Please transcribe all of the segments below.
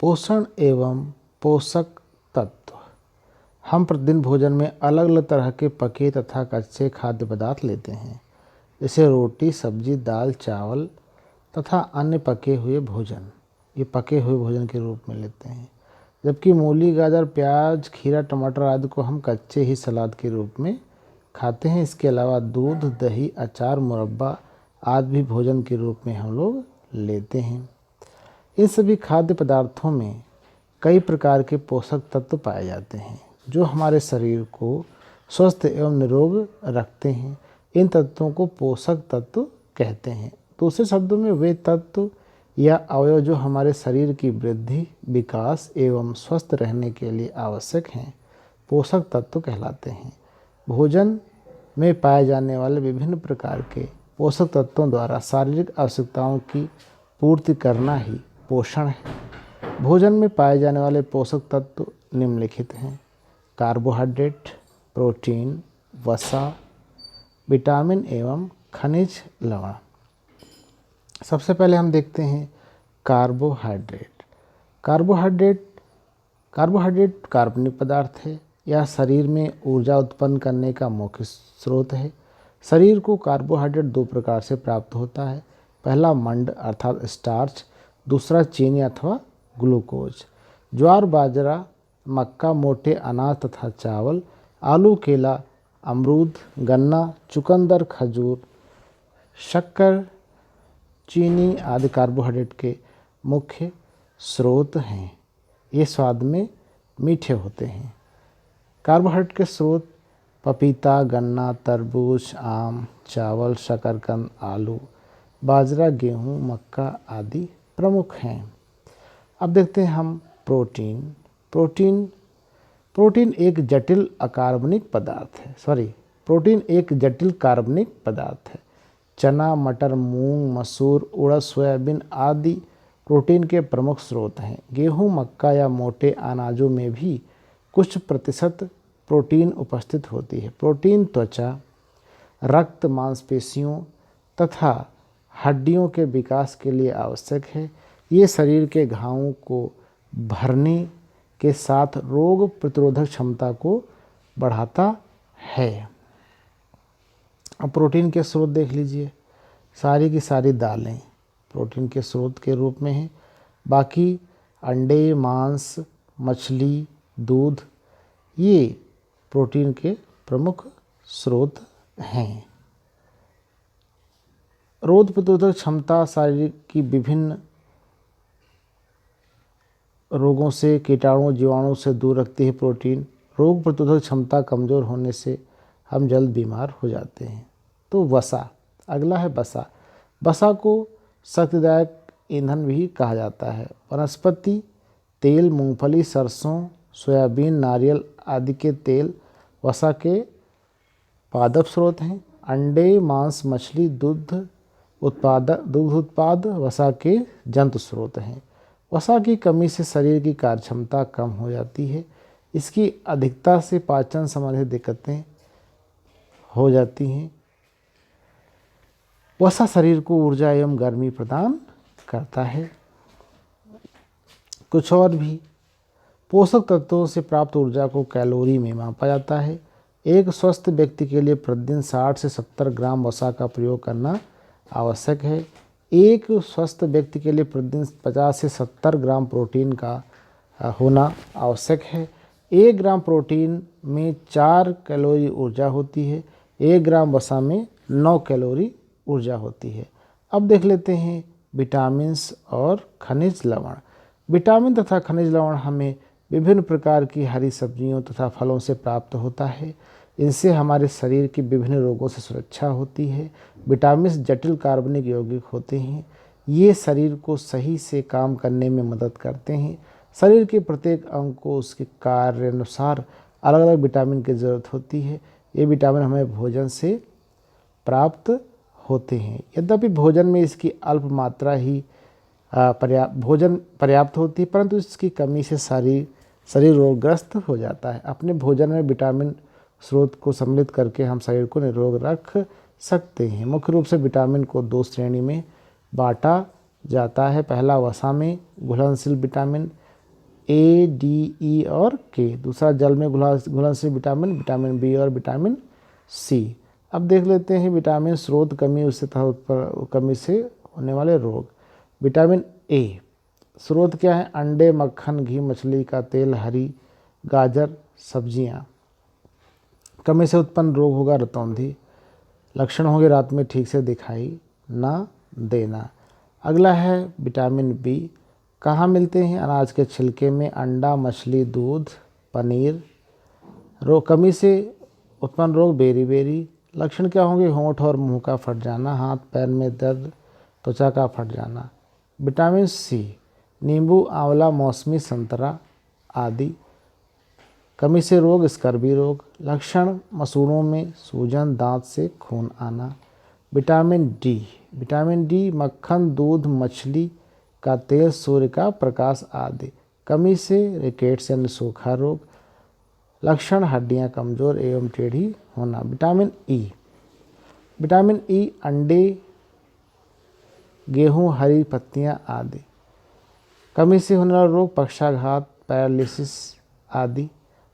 पोषण एवं पोषक तत्व। हम प्रतिदिन भोजन में अलग अलग तरह के पके तथा कच्चे खाद्य पदार्थ लेते हैं, जैसे रोटी, सब्जी, दाल, चावल तथा अन्य पके हुए भोजन। ये पके हुए भोजन के रूप में लेते हैं, जबकि मूली, गाजर, प्याज, खीरा, टमाटर आदि को हम कच्चे ही सलाद के रूप में खाते हैं। इसके अलावा दूध, दही, अचार, मुरब्बा आदि भी भोजन के रूप में हम लोग लेते हैं। इन सभी खाद्य पदार्थों में कई प्रकार के पोषक तत्व पाए जाते हैं जो हमारे शरीर को स्वस्थ एवं निरोग रखते हैं। इन तत्वों को पोषक तत्व कहते हैं। दूसरे शब्दों में वे तत्व या अवयव जो हमारे शरीर की वृद्धि, विकास एवं स्वस्थ रहने के लिए आवश्यक हैं, पोषक तत्व कहलाते हैं। भोजन में पाए जाने वाले विभिन्न प्रकार के पोषक तत्वों द्वारा शारीरिक आवश्यकताओं की पूर्ति करना ही पोषण है। भोजन में पाए जाने वाले पोषक तत्व निम्नलिखित हैं: कार्बोहाइड्रेट, प्रोटीन, वसा, विटामिन एवं खनिज लवण। सबसे पहले हम देखते हैं कार्बोहाइड्रेट। कार्बोहाइड्रेट कार्बनिक पदार्थ है। यह शरीर में ऊर्जा उत्पन्न करने का मुख्य स्रोत है। शरीर को कार्बोहाइड्रेट दो प्रकार से प्राप्त होता है। पहला मंड अर्थात स्टार्च, दूसरा चीनी अथवा ग्लूकोज। ज्वार, बाजरा, मक्का, मोटे अनाज तथा चावल, आलू, केला, अमरूद, गन्ना, चुकंदर, खजूर, शक्कर, चीनी आदि कार्बोहाइड्रेट के मुख्य स्रोत हैं। ये स्वाद में मीठे होते हैं। कार्बोहाइड्रेट के स्रोत पपीता, गन्ना, तरबूज, आम, चावल, शकरकंद, आलू, बाजरा, गेहूँ, मक्का आदि प्रमुख हैं। अब देखते हैं हम प्रोटीन एक जटिल कार्बनिक पदार्थ है। चना, मटर, मूंग, मसूर, उड़द, सोयाबीन आदि प्रोटीन के प्रमुख स्रोत हैं। गेहूं, मक्का या मोटे अनाजों में भी कुछ प्रतिशत प्रोटीन उपस्थित होती है। प्रोटीन त्वचा, रक्त, मांसपेशियों तथा हड्डियों के विकास के लिए आवश्यक है। ये शरीर के घावों को भरने के साथ रोग प्रतिरोधक क्षमता को बढ़ाता है। अब प्रोटीन के स्रोत देख लीजिए। सारी की सारी दालें प्रोटीन के स्रोत के रूप में हैं। बाकी अंडे, मांस, मछली, दूध ये प्रोटीन के प्रमुख स्रोत हैं। रोग प्रतिरोधक क्षमता शरीर की विभिन्न रोगों से, कीटाणु, जीवाणु से दूर रखती है। प्रोटीन रोग प्रतिरोधक क्षमता कमज़ोर होने से हम जल्द बीमार हो जाते हैं। तो वसा, अगला है वसा। वसा को शक्तिदायक ईंधन भी कहा जाता है। वनस्पति तेल, मूंगफली, सरसों, सोयाबीन, नारियल आदि के तेल वसा के पादप स्रोत हैं। अंडे, मांस, मछली, दुग्ध उत्पाद वसा के जंतु स्रोत हैं। वसा की कमी से शरीर की कार्यक्षमता कम हो जाती है। इसकी अधिकता से पाचन संबंधी दिक्कतें हो जाती हैं। वसा शरीर को ऊर्जा एवं गर्मी प्रदान करता है। कुछ और भी पोषक तत्वों से प्राप्त ऊर्जा को कैलोरी में मापा जाता है। एक स्वस्थ व्यक्ति के लिए प्रतिदिन 60 से 70 ग्राम वसा का प्रयोग करना आवश्यक है। एक स्वस्थ व्यक्ति के लिए प्रतिदिन 50 से 70 ग्राम प्रोटीन का होना आवश्यक है। 1 ग्राम प्रोटीन में 4 कैलोरी ऊर्जा होती है। 1 ग्राम वसा में 9 कैलोरी ऊर्जा होती है। अब देख लेते हैं विटामिन्स और खनिज लवण। विटामिन तथा खनिज लवण हमें विभिन्न प्रकार की हरी सब्जियों तथा फलों से प्राप्त होता है। इनसे हमारे शरीर की विभिन्न रोगों से सुरक्षा होती है। विटामिन जटिल कार्बनिक यौगिक होते हैं। ये शरीर को सही से काम करने में मदद करते हैं। शरीर के प्रत्येक अंग को उसके कार्य अनुसार अलग अलग विटामिन की ज़रूरत होती है। ये विटामिन हमें भोजन से प्राप्त होते हैं। यद्यपि भोजन में इसकी अल्प मात्रा ही पर्याप्त होती है, परंतु इसकी कमी से शरीर रोगग्रस्त हो जाता है। अपने भोजन में विटामिन स्रोत को सम्मिलित करके हम शरीर को निरोग रख सकते हैं। मुख्य रूप से विटामिन को 2 श्रेणी में बांटा जाता है। पहला वसा में घुलनशील विटामिन, A, D, E और K। दूसरा जल में घुलनशील विटामिन, विटामिन बी और विटामिन सी। अब देख लेते हैं विटामिन स्रोत कमी उससे कमी से होने वाले रोग। विटामिन ए स्रोत क्या है? अंडे, मक्खन, घी, मछली का तेल, हरी गाजर, सब्जियां। कमी से उत्पन्न रोग होगा रतौंधी। लक्षण होंगे रात में ठीक से दिखाई ना देना। अगला है विटामिन बी। कहाँ मिलते हैं? अनाज के छिलके में, अंडा, मछली, दूध, पनीर। रोग कमी से उत्पन्न रोग बेरी। लक्षण क्या होंगे? होंठ और मुंह का फट जाना, हाथ पैर में दर्द, त्वचा का फट जाना। विटामिन सी नींबू, आंवला, मौसमी, संतरा आदि। कमी से रोग स्कर्वी रोग। लक्षण मसूड़ों में सूजन, दांत से खून आना। विटामिन डी मक्खन, दूध, मछली का तेल, सूर्य का प्रकाश आदि। कमी से रिकेट्स यानी सूखा रोग। लक्षण हड्डियां कमजोर एवं टेढ़ी होना। विटामिन ई अंडे, गेहूं, हरी पत्तियां आदि। कमी से होने वाला रोग पक्षाघात, पैरालिसिस आदि।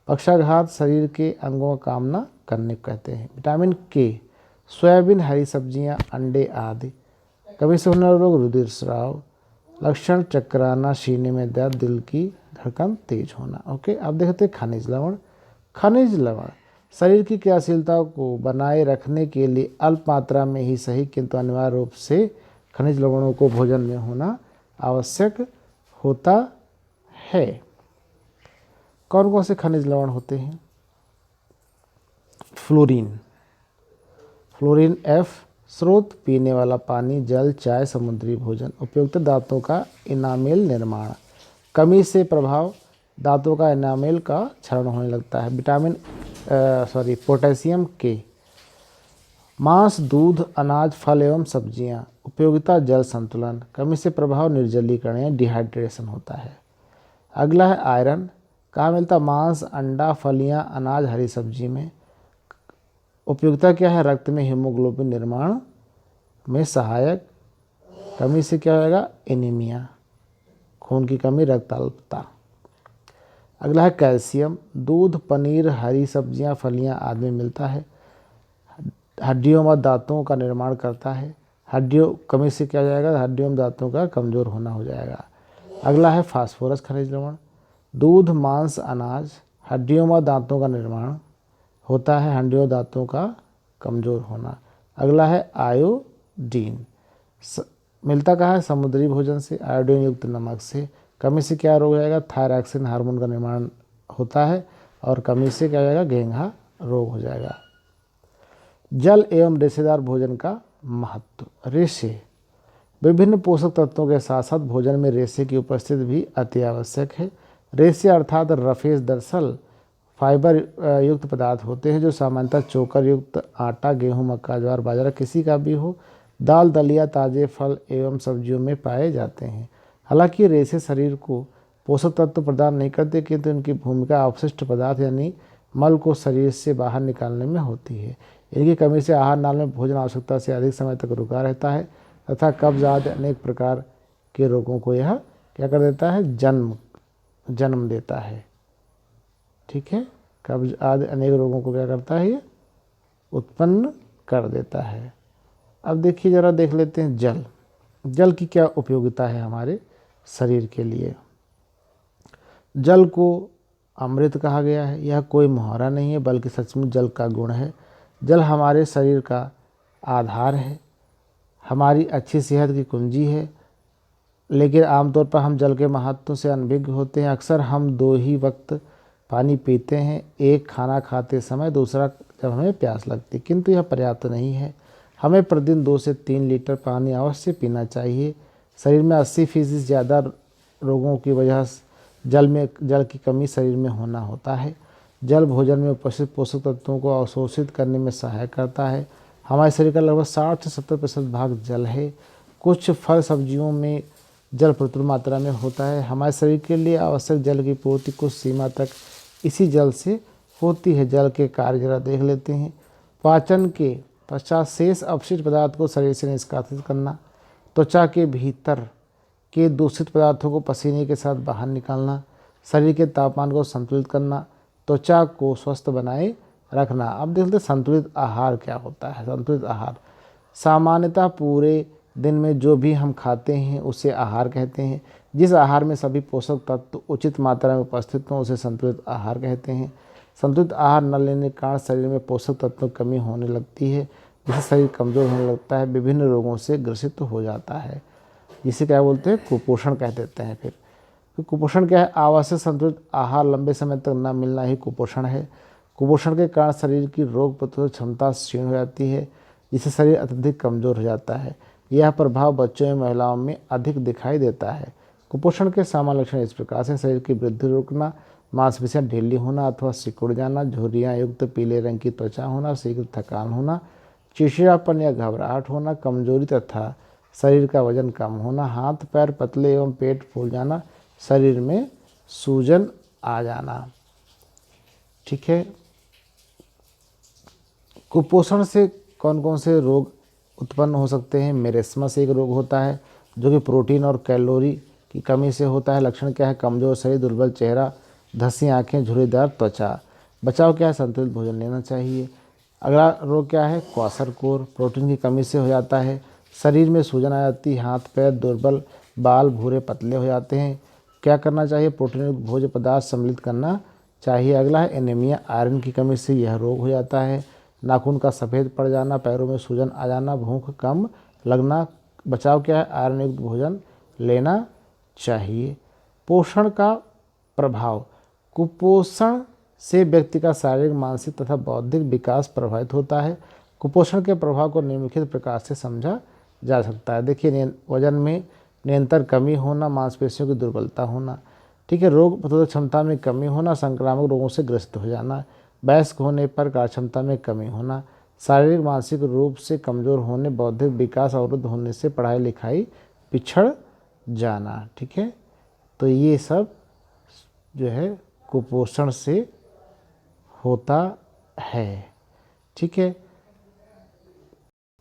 पक्षाघात शरीर के अंगों का काम न करने को कहते हैं। विटामिन के सोयाबीन, हरी सब्जियां, अंडे आदि। कमी से होने वाला रोग रुधिर स्राव। लक्षण चक्राना, सीने में दर्द, दिल की धड़कन तेज होना। ओके, अब देखते हैं खनिज लवण। खनिज लवण शरीर की क्रियाशीलता को बनाए रखने के लिए अल्प मात्रा में ही सही किंतु अनिवार्य रूप से खनिज लवणों को भोजन में होना आवश्यक होता है। कौन कौन से खनिज लवण होते हैं? फ्लोरीन एफ स्रोत पीने वाला पानी, जल, चाय, समुद्री भोजन। उपयुक्त दांतों का इनामेल निर्माण। कमी से प्रभाव दांतों का इनामेल का क्षरण होने लगता है। पोटेशियम के मांस, दूध, अनाज, फल एवं सब्जियां। उपयोगिता जल संतुलन। कमी से प्रभाव निर्जलीकरण या डिहाइड्रेशन होता है। अगला है आयरन। कहाँ मिलता? मांस, अंडा, फलियां, अनाज, हरी सब्जी में। उपयोगिता क्या है? रक्त में हीमोग्लोबिन निर्माण में सहायक। कमी से क्या होगा? एनीमिया, खून की कमी, रक्त अल्पता। अगला है कैल्शियम। दूध, पनीर, हरी सब्जियां, फलियां आदि में मिलता है। हड्डियों व दांतों का निर्माण करता है। हड्डियों कमी से क्या हो जाएगा? हड्डियों व दांतों का कमजोर होना हो जाएगा। अगला है फास्फोरस खनिज लवण। दूध, मांस, अनाज, हड्डियों व दांतों का निर्माण होता है, हड्डियों दांतों का कमजोर होना। अगला है आयोडीन। मिलता कहाँ है? समुद्री भोजन से, आयोडीन युक्त नमक से। कमी से क्या रोग हो जाएगा? थायरॉक्सिन हार्मोन का निर्माण होता है और कमी से क्या हो जाएगा? घेंघा रोग हो जाएगा। जल एवं रेशेदार भोजन का महत्व। रेशे विभिन्न पोषक तत्वों के साथ साथ भोजन में रेशे की उपस्थिति भी अति आवश्यक है। रेशे अर्थात रफेज दरअसल फाइबर युक्त पदार्थ होते हैं जो सामान्यतः चोकर युक्त आटा, गेहूं, मक्का, ज्वार, बाजरा किसी का भी हो, दाल, दलिया, ताजे फल एवं सब्जियों में पाए जाते हैं। हालांकि रेशे शरीर को पोषक तत्व प्रदान नहीं करते किंतु इनकी भूमिका अपशिष्ट पदार्थ यानी मल को शरीर से बाहर निकालने में होती है। इनकी कमी से आहार नाल में भोजन आवश्यकता से अधिक समय तक रुका रहता है तथा कब्ज आदि अनेक प्रकार के रोगों को यह क्या कर देता है? जन्म देता है। ठीक है, कब्ज आदि अनेक रोगों को क्या करता है? ये उत्पन्न कर देता है। अब देखिए जरा देख लेते हैं जल की क्या उपयोगिता है हमारे शरीर के लिए। जल को अमृत कहा गया है। यह कोई मुहावरा नहीं है बल्कि सचमुच जल का गुण है। जल हमारे शरीर का आधार है, हमारी अच्छी सेहत की कुंजी है। लेकिन आमतौर पर हम जल के महत्व से अनभिज्ञ होते हैं। अक्सर हम 2 ही वक्त पानी पीते हैं, एक खाना खाते समय, दूसरा जब हमें प्यास लगती, किंतु यह पर्याप्त नहीं है। हमें प्रतिदिन 2 से 3 लीटर पानी अवश्य पीना चाहिए। शरीर में 80% से ज़्यादा रोगों की वजह जल की कमी शरीर में होना होता है। जल भोजन में उपस्थित पोषक तत्वों को अवशोषित करने में सहायक करता है। हमारे शरीर का लगभग 60 से 70% भाग जल है। कुछ फल सब्जियों में जल प्रचुर मात्रा में होता है। हमारे शरीर के लिए आवश्यक जल की पूर्ति कुछ सीमा तक इसी जल से होती है। जल के कार्य जरा देख लेते हैं। पाचन के पश्चात शेष अपशिष्ट पदार्थ को शरीर से निष्कासित करना, त्वचा के भीतर के दूषित पदार्थों को पसीने के साथ बाहर निकालना, शरीर के तापमान को संतुलित करना, त्वचा को स्वस्थ बनाए रखना। अब देखते हैं संतुलित आहार क्या होता है। संतुलित आहार सामान्यतः पूरे दिन में जो भी हम खाते हैं उसे आहार कहते हैं। जिस आहार में सभी पोषक तत्व उचित मात्रा में उपस्थित हों उसे संतुलित आहार कहते हैं। संतुलित आहार न लेने के कारण शरीर में पोषक तत्वों की कमी होने लगती है, जिससे शरीर कमज़ोर होने लगता है, विभिन्न रोगों से ग्रसित हो जाता है, जिसे क्या बोलते हैं, कुपोषण कह देते हैं। फिर तो कुपोषण क्या है? आवश्यक संतुलित आहार लंबे समय तक न मिलना ही कुपोषण है। कुपोषण के कारण शरीर की रोग प्रतिरोधक क्षमता क्षीण हो जाती है, जिससे शरीर अत्यधिक कमज़ोर हो जाता है। यह प्रभाव बच्चों एवं महिलाओं में अधिक दिखाई देता है। कुपोषण के सामान्य लक्षण इस प्रकार से: शरीर की वृद्धि रुकना, मांसपेशियां ढीली होना अथवा सिकुड़ जाना, झुर्रियाँ युक्त पीले रंग की त्वचा होना, शीघ्र थकान होना, चिड़चिड़ापन या घबराहट होना, कमजोरी तथा शरीर का वजन कम होना, हाथ पैर पतले एवं पेट फूल जाना, शरीर में सूजन आ जाना। ठीक है। कुपोषण से कौन कौन से रोग उत्पन्न हो सकते हैं? मेरेस्मस एक रोग होता है जो कि प्रोटीन और कैलोरी की कमी से होता है। लक्षण क्या है? कमजोर शरीर, दुर्बल चेहरा, धंसी आँखें, झुर्रीदार त्वचा। बचाव क्या है? संतुलित भोजन लेना चाहिए। अगला रोग क्या है? क्वाशरकोर प्रोटीन की कमी से हो जाता है। शरीर में सूजन आ जाती है, हाथ पैर दुर्बल, बाल भूरे पतले हो जाते हैं। क्या करना चाहिए? प्रोटीन युक्त भोज्य पदार्थ सम्मिलित करना चाहिए। अगला है एनीमिया, आयरन की कमी से यह रोग हो जाता है। नाखून का सफ़ेद पड़ जाना, पैरों में सूजन आ जाना, भूख कम लगना। बचाव क्या है? आयरन युक्त भोजन लेना चाहिए। पोषण का प्रभाव: कुपोषण से व्यक्ति का शारीरिक, मानसिक तथा बौद्धिक विकास प्रभावित होता है। कुपोषण के प्रभाव को निम्नलिखित प्रकार से समझा जा सकता है। देखिए, वजन में निरंतर कमी होना, मांसपेशियों की दुर्बलता होना, ठीक है, रोग प्रतिरोधक क्षमता में कमी होना, संक्रामक रोगों से ग्रस्त हो जाना, वयस्क होने पर कार्य क्षमता में कमी होना, शारीरिक मानसिक रूप से कमज़ोर होने, बौद्धिक विकास अवरुद्ध होने से पढ़ाई लिखाई पिछड़ जाना। ठीक है, तो ये सब जो है कुपोषण से होता है। ठीक है।